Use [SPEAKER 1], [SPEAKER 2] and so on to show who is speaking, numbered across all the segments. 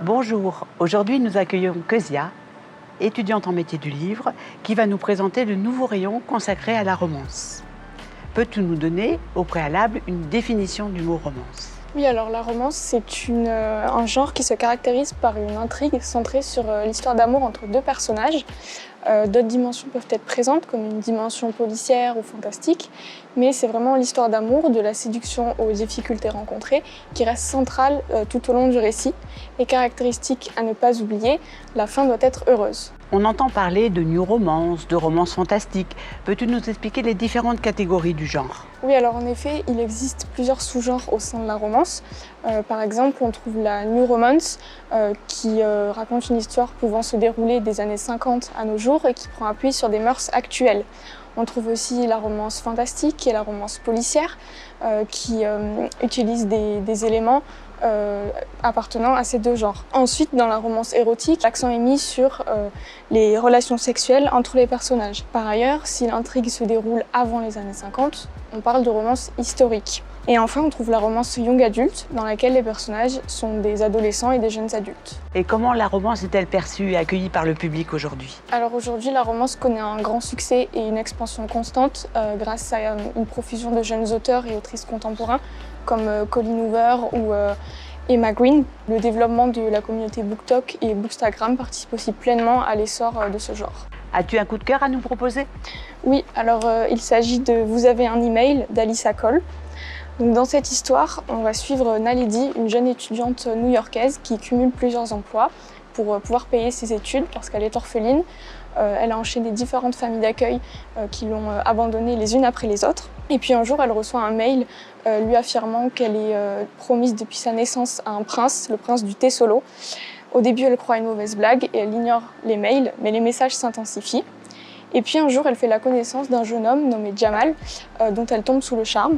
[SPEAKER 1] Bonjour, aujourd'hui nous accueillons Kezia, étudiante en métier du livre, qui va nous présenter le nouveau rayon consacré à la romance. Peux-tu nous donner, au préalable, une définition du mot romance ?
[SPEAKER 2] Oui, alors la romance, c'est un genre qui se caractérise par une intrigue centrée sur l'histoire d'amour entre deux personnages. D'autres dimensions peuvent être présentes, comme une dimension policière ou fantastique, mais c'est vraiment l'histoire d'amour, de la séduction aux difficultés rencontrées, qui reste centrale tout au long du récit. Et caractéristique à ne pas oublier, la fin doit être heureuse.
[SPEAKER 1] On entend parler de new romance, de romance fantastique. Peux-tu nous expliquer les différentes catégories du genre ?
[SPEAKER 2] Oui, alors en effet, il existe plusieurs sous-genres au sein de la romance. Par exemple, on trouve la new romance qui raconte une histoire pouvant se dérouler des années 50 à nos jours et qui prend appui sur des mœurs actuelles. On trouve aussi la romance fantastique et la romance policière qui utilisent des éléments appartenant à ces deux genres. Ensuite, dans la romance érotique, l'accent est mis sur les relations sexuelles entre les personnages. Par ailleurs, si l'intrigue se déroule avant les années 50, on parle de romance historique. Et enfin, on trouve la romance young adulte, dans laquelle les personnages sont des adolescents et des jeunes adultes.
[SPEAKER 1] Et comment la romance est-elle perçue et accueillie par le public aujourd'hui ?
[SPEAKER 2] Alors aujourd'hui, la romance connaît un grand succès et une expansion constante grâce à une profusion de jeunes auteurs et autrices contemporains comme Colleen Hoover ou Emma Green. Le développement de la communauté BookTok et Bookstagram participe aussi pleinement à l'essor de ce genre.
[SPEAKER 1] As-tu un coup de cœur à nous proposer ?
[SPEAKER 2] Oui, alors il s'agit de Vous avez un email d'Alyssa Cole. Donc, dans cette histoire, on va suivre Naledi, une jeune étudiante new-yorkaise qui cumule plusieurs emplois pour pouvoir payer ses études parce qu'elle est orpheline. Elle a enchaîné différentes familles d'accueil qui l'ont abandonnée les unes après les autres. Et puis un jour, elle reçoit un mail lui affirmant qu'elle est promise depuis sa naissance à un prince, le prince du Tesolo. Au début, elle croit une mauvaise blague et elle ignore les mails, mais les messages s'intensifient. Et puis un jour, elle fait la connaissance d'un jeune homme nommé Jamal, dont elle tombe sous le charme.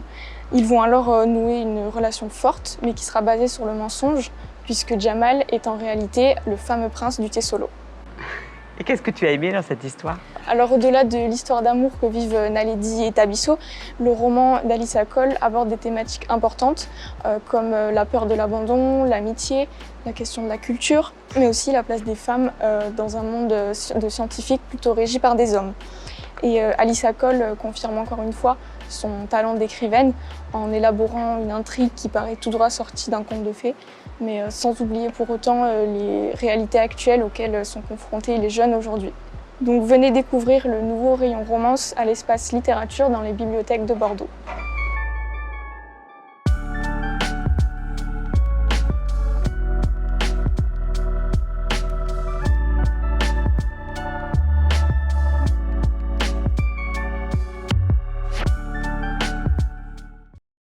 [SPEAKER 2] Ils vont alors nouer une relation forte, mais qui sera basée sur le mensonge, puisque Jamal est en réalité le fameux prince du Tesolo.
[SPEAKER 1] Et qu'est-ce que tu as aimé dans cette histoire ?
[SPEAKER 2] Alors au-delà de l'histoire d'amour que vivent Naledi et Tabiso, le roman d'Alyssa Cole aborde des thématiques importantes comme la peur de l'abandon, l'amitié, la question de la culture, mais aussi la place des femmes dans un monde de scientifiques plutôt régi par des hommes. Et Alyssa Cole confirme encore une fois son talent d'écrivaine en élaborant une intrigue qui paraît tout droit sortie d'un conte de fées, mais sans oublier pour autant les réalités actuelles auxquelles sont confrontés les jeunes aujourd'hui. Donc venez découvrir le nouveau rayon romance à l'espace littérature dans les bibliothèques de Bordeaux.